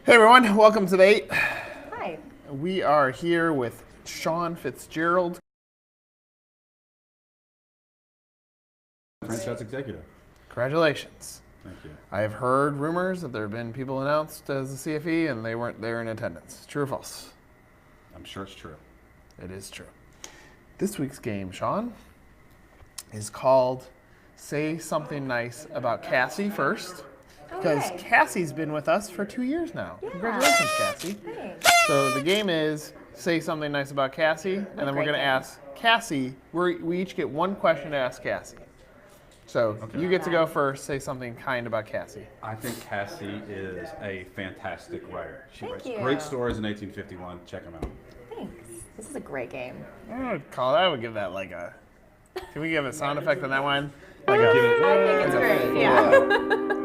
Hey everyone, welcome to the 8. Hi. We are here with Sean Fitzgerald. Franchise executive. Congratulations. Thank you. I have heard rumors that there have been people announced as the CFE and they weren't there in attendance. True or false? I'm sure it's true. It is true. This week's game, Sean, is called Say Something Nice About Cassie first. Because Okay. Cassie's been with us for 2 years now. Yeah. Congratulations, Cassie. Thanks. So the game is say something nice about Cassie, and then we're great going to game. ask Cassie. We each get one question to ask Cassie. So you get to go first. Say something kind about Cassie. I think Cassie is a fantastic writer. She Thank writes you. great stories in 1851. Check them out. Thanks. This is a great game. I would give that like a. Can we give a sound effect on that one? Give it. I think it's great. Yeah.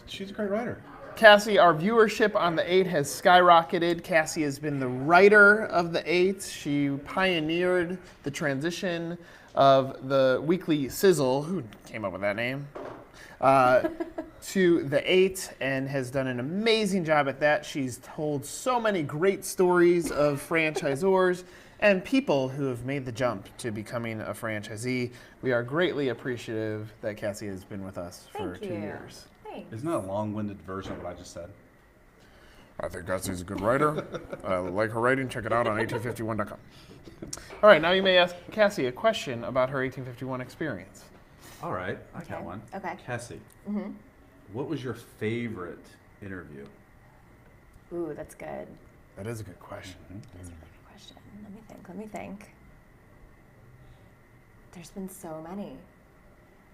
She's a great writer. Cassie, our viewership on the 8 has skyrocketed. Cassie has been the writer of the 8. She pioneered the transition of the weekly sizzle, who came up with that name, to the 8 and has done an amazing job at that. She's told so many great stories of franchisors and people who have made the jump to becoming a franchisee. We are greatly appreciative that Cassie has been with us for Thank 2 you. years. Thanks. Isn't that a long-winded version of what I just said? I think Cassie's a good writer. I like her writing. Check it out on 1851.com. All right, now you may ask Cassie a question about her 1851 experience. All right, I got one. Okay. Cassie, what was your favorite interview? Ooh, that's good. That is a good question. That's a really good question. Let me think. There's been so many.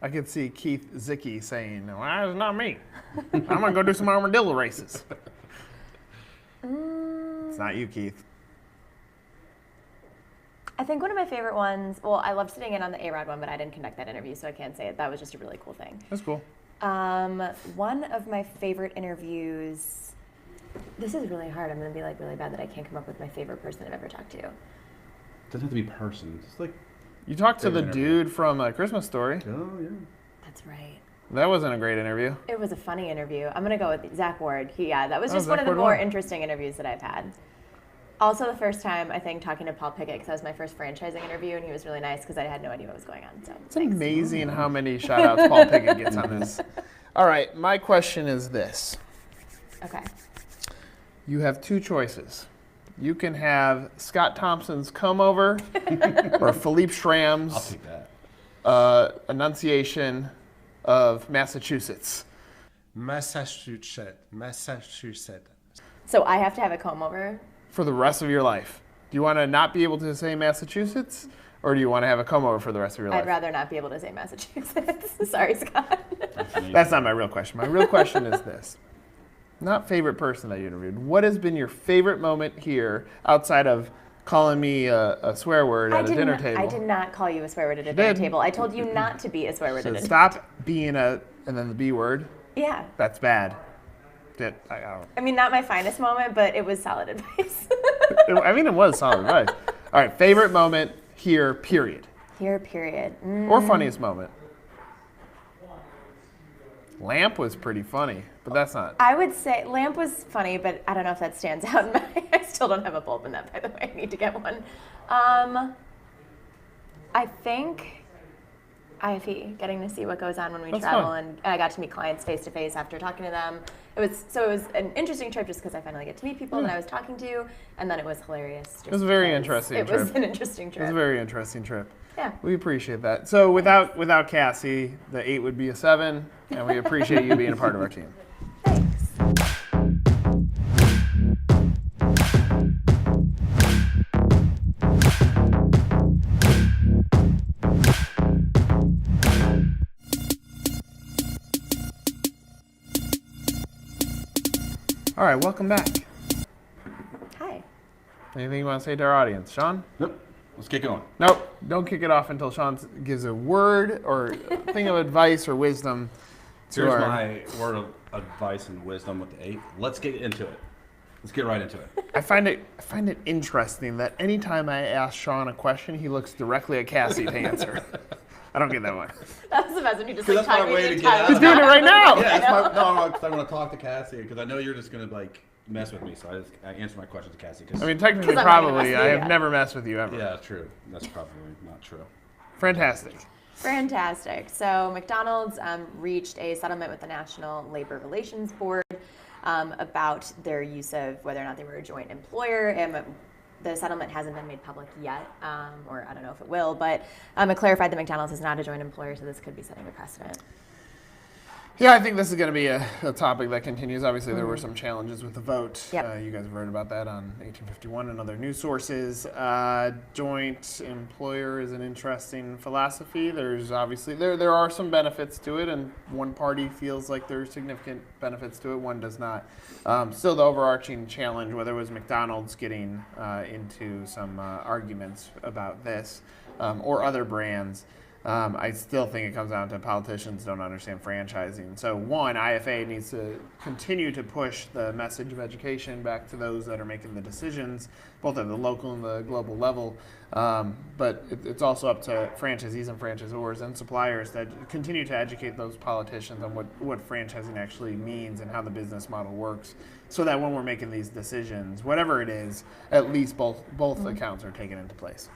I could see Keith Zicke saying, well, it's not me. I'm going to go do some armadillo races. It's not you, Keith. I think one of my favorite ones, well, I loved sitting in on the A-Rod one, but I didn't conduct that interview, so I can't say it. That was just a really cool thing. That's cool. One of my favorite interviews, this is really hard. I'm going to be like really bad that I can't come up with my favorite person I've ever talked to. Doesn't have to be person. Just like, You talked to the Favorite interview. dude from A Christmas Story. oh yeah. That's right. That wasn't a great interview. It was a funny interview. I'm going to go with Zach Ward. That was Oh, just one Zach of the Ward more won. interesting interviews that I've had. Also, the first time, I think, talking to Paul Pickett, because that was my first franchising interview, and he was really nice because I had no idea what was going on. So It's thanks. amazing how many shout-outs Paul Pickett gets on this. All right, my question is this. Okay. You have two choices. You can have Scott Thompson's Come Over or Philippe I'll Schramm's take that. enunciation of Massachusetts. Massachusetts. So I have to have a comb over. For the rest of your life. Do you want to not be able to say Massachusetts, or do you want to have a comb over for the rest of your life? I'd rather not be able to say Massachusetts. Sorry, Scott. That's not my real question. My real question is this. Not favorite person that you interviewed. What has been your favorite moment here outside of calling me a swear word at a dinner table? I did not call you a swear word at a You dinner did. table. I told you not to be a swear word So at a dinner stop being and then the B word. Yeah. That's bad. I don't. I mean, not my finest moment, but it was solid advice. I mean, it was solid advice. All right, favorite moment here, period. Here, period. Or funniest moment. Lamp was pretty funny, but that's not. I would say Lamp was funny, but I don't know if that stands out. I still don't have a bulb in that, by the way. I need to get one. I think IFE, getting to see what goes on when we That's travel, fun. and I got to meet clients face to face after talking to them. It was an interesting trip just because I finally get to meet people that I was talking to, and then it was hilarious. It was a very interesting It was trip. an interesting It trip. was a very interesting trip. Yeah. We appreciate that. So without Cassie, the 8 would be a 7, and we appreciate you being a part of our team. Thanks. All right, welcome back. Hi. Anything you want to say to our audience, Sean? Nope. Let's get going. Nope. Don't kick it off until Sean gives a word or thing of advice or wisdom to Here's our. my word of advice and wisdom with the 8. Let's get into it. Let's get right into it. I find it interesting that anytime I ask Sean a question, he looks directly at Cassie to answer. I don't get that one. That was the best when you just Because like that's my talking way the to get entire out He's of doing it right now. Yeah, that's my, no, because I want to talk to Cassie because I know you're just gonna like mess with me, so I answered my question to Cassie. I mean, technically, 'Cause I'm not gonna probably. mess with I you have yet. never messed with you ever. yeah, true. That's probably not true. Fantastic. Fantastic. So McDonald's reached a settlement with the National Labor Relations Board about their use of whether or not they were a joint employer. And the settlement hasn't been made public yet, or I don't know if it will, but it clarified that McDonald's is not a joint employer, so this could be setting a precedent. Yeah, I think this is going to be a topic that continues. Obviously, there were some challenges with the vote. Yep. You guys have heard about that on 1851 and other news sources. Joint employer is an interesting philosophy. There's obviously, there are some benefits to it, and one party feels like there's significant benefits to it, one does not. Still, the overarching challenge, whether it was McDonald's getting into some arguments about this or other brands, I still think it comes down to politicians don't understand franchising. So one, IFA needs to continue to push the message of education back to those that are making the decisions, both at the local and the global level. But it's also up to franchisees and franchisors and suppliers to continue to educate those politicians on what franchising actually means and how the business model works, so that when we're making these decisions, whatever it is, at least both accounts are taken into place.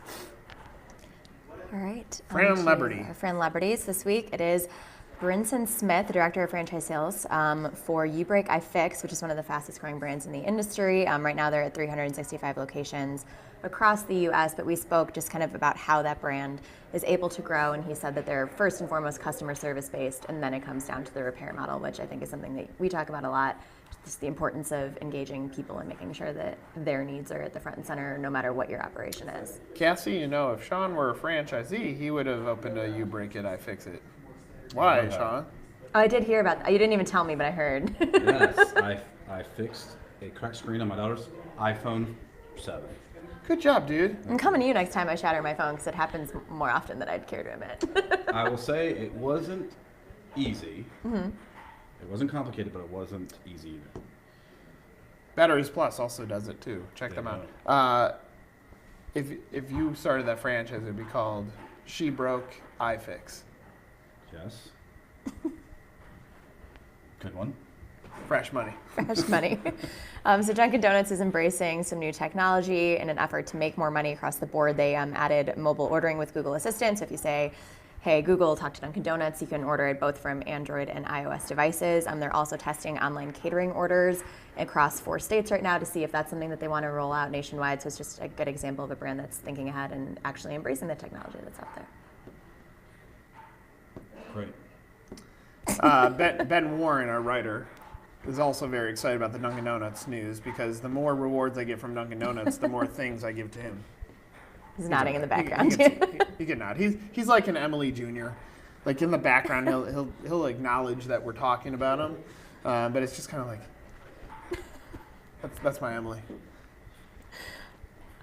All right. Fran on to Leberty. Our Fran Leberty's this week. It is Brinson Smith, the Director of Franchise Sales for YouBreak iFix, which is one of the fastest growing brands in the industry. Right now they're at 365 locations across the U.S., but we spoke just kind of about how that brand is able to grow, and he said that they're first and foremost customer service based, and then it comes down to the repair model, which I think is something that we talk about a lot. Just the importance of engaging people and making sure that their needs are at the front and center no matter what your operation is. Cassie, if Sean were a franchisee, he would have opened a YouBreak It, iFix It. Why, Sean? Oh, I did hear about that. You didn't even tell me, but I heard. Yes, I fixed a cracked screen on my daughter's iPhone 7. Good job, dude. I'm coming to you next time I shatter my phone because it happens more often than I'd care to admit. I will say it wasn't easy. It wasn't complicated, but it wasn't easy either. Batteries Plus also does it too. Check them out. If you started that franchise, it would be called She Broke iFix. Yes. Good one. Fresh money. Fresh money. So Dunkin Donuts is embracing some new technology in an effort to make more money across the board. They added mobile ordering with Google Assistant. So if you say, hey, Google, talk to Dunkin Donuts, you can order it both from Android and iOS devices. They're also testing online catering orders across 4 states right now to see if that's something that they want to roll out nationwide. So it's just a good example of a brand that's thinking ahead and actually embracing the technology that's out there. Great. Ben Warren, our writer, is also very excited about the Dunkin Donuts news because the more rewards I get from Dunkin Donuts, the more things I give to him. He's nodding in the background. He can nod. He's like an Emily Jr. Like in the background, he'll acknowledge that we're talking about him, but it's just kind of like that's my Emily.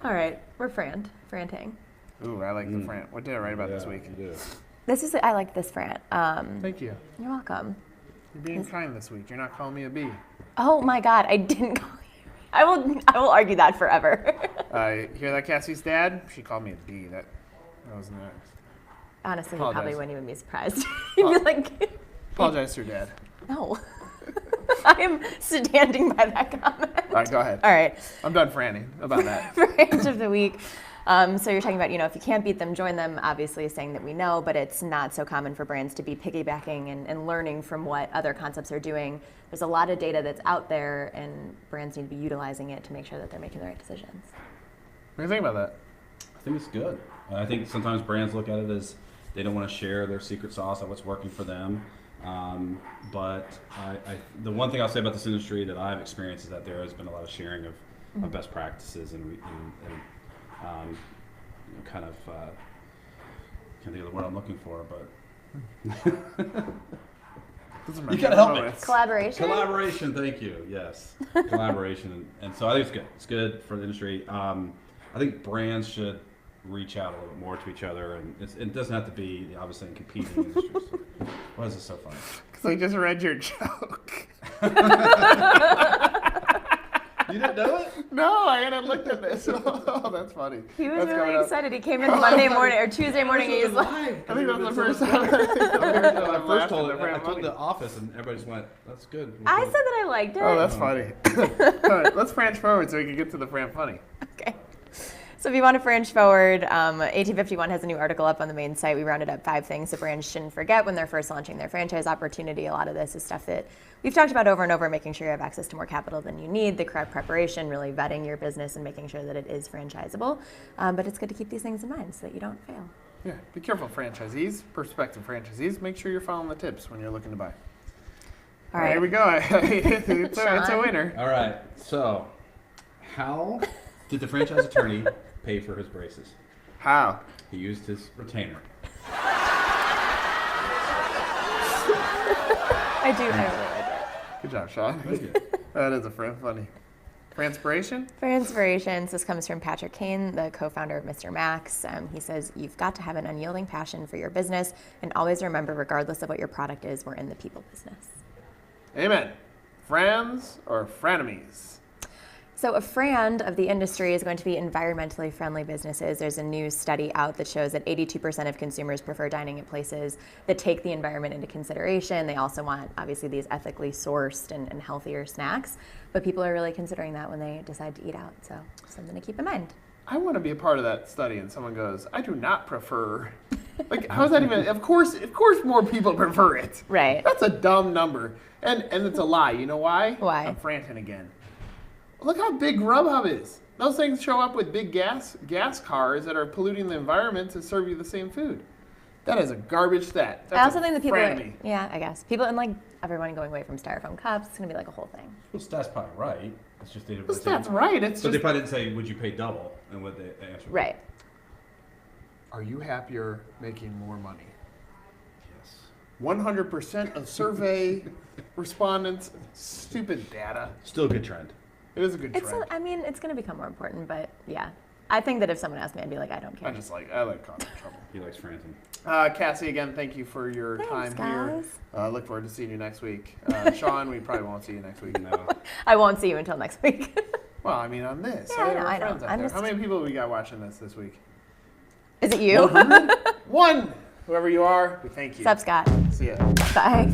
All right, we're franting. Ooh, I like the Fran. What did I write about this week? You do. I like this Fran. Thank you. You're welcome. You're being kind this week. You're not calling me a bee. Oh my God, I didn't call you. I will argue that forever. Hear that, Cassie's dad? She called me a bee. That wasn't it. Honestly, he Apologize. probably wouldn't even be surprised. He'd be like, Apologize to your dad. no. I am standing by that comment. All right, go ahead. All right. I'm done franting about that. Branch of the week. So you're talking about, if you can't beat them, join them, obviously saying that we know, but it's not so common for brands to be piggybacking and learning from what other concepts are doing. There's a lot of data that's out there, and brands need to be utilizing it to make sure that they're making the right decisions. What do you think about that? I think it's good. I think sometimes brands look at it as they don't want to share their secret sauce of what's working for them. But the one thing I'll say about this industry that I've experienced is that there has been a lot of sharing of best practices and kind of can't think of the word I'm looking for, but you gotta help me. Collaboration? Collaboration, thank you. Yes, collaboration, and so I think it's good. It's good for the industry. I think brands should reach out a little bit more to each other, and it doesn't have to be obviously in competing industries. Why is this so funny? Because I just read your joke. You didn't know it? No, I hadn't looked at this. Oh, that's funny. He was That's coming really up. excited. He came in Monday morning or Tuesday morning. And he's like, I think that's the first time. I first told it. I told the office, and everybody just went, "That's good." I said that I liked it. Oh, that's funny. All right, let's branch forward so we can get to the Fran Funny. Okay. So if you want to branch forward, 1851 has a new article up on the main site. We rounded up 5 things that brands shouldn't forget when they're first launching their franchise opportunity. A lot of this is stuff that we've talked about over and over, making sure you have access to more capital than you need, the correct preparation, really vetting your business and making sure that it is franchisable. But it's good to keep these things in mind so that you don't fail. Yeah, be careful, franchisees, prospective franchisees. Make sure you're following the tips when you're looking to buy. All right. Here we go. It's a winner. All right. So, how did the franchise attorney pay for his braces? How? He used his retainer. I really like it. Good job, Sean. Thank you. That is a Fran Funny. Franspiration? For inspirations, this comes from Patrick Kane, the co-founder of Mr. Max. He says, you've got to have an unyielding passion for your business and always remember, regardless of what your product is, we're in the people business. Amen. Frans or frenemies? So a friend of the industry is going to be environmentally friendly businesses. There's a new study out that shows that 82% of consumers prefer dining at places that take the environment into consideration. They also want, obviously, these ethically sourced and healthier snacks. But people are really considering that when they decide to eat out. So something to keep in mind. I want to be a part of that study, and someone goes, I do not prefer. Like, how is that even? Of course more people prefer it. Right. That's a dumb number. And it's a lie. You know why? Why? I'm franting again. Look how big Grubhub is. Those things show up with big gas cars that are polluting the environment to serve you the same food. That is a garbage stat. That's I also think that people frenemy. yeah, I guess. People, and like everyone going away from styrofoam cups, it's going to be like a whole thing. Well, that's probably right. It's just they didn't. The stat's right. It's But just. they probably didn't say, "Would you pay double?" And what they answered. Right. Are you happier making more money? Yes. 100% of survey respondents. Stupid data. Still a good trend. It is a good trend. It's going to become more important, but yeah. I think that if someone asked me, I'd be like, I don't care. I like causing trouble. He likes franting. Cassie, again, thank you for your Thanks, time guys. here. Look forward to seeing you next week. Sean, we probably won't see you next week. No. I won't see you until next week. Well, I mean, on this. Yeah, I know, Our I know. friends out I'm there. just- How many people we got watching this week? Is it you? 100? One! Whoever you are, we thank you. What's up, Scott? See ya. Bye.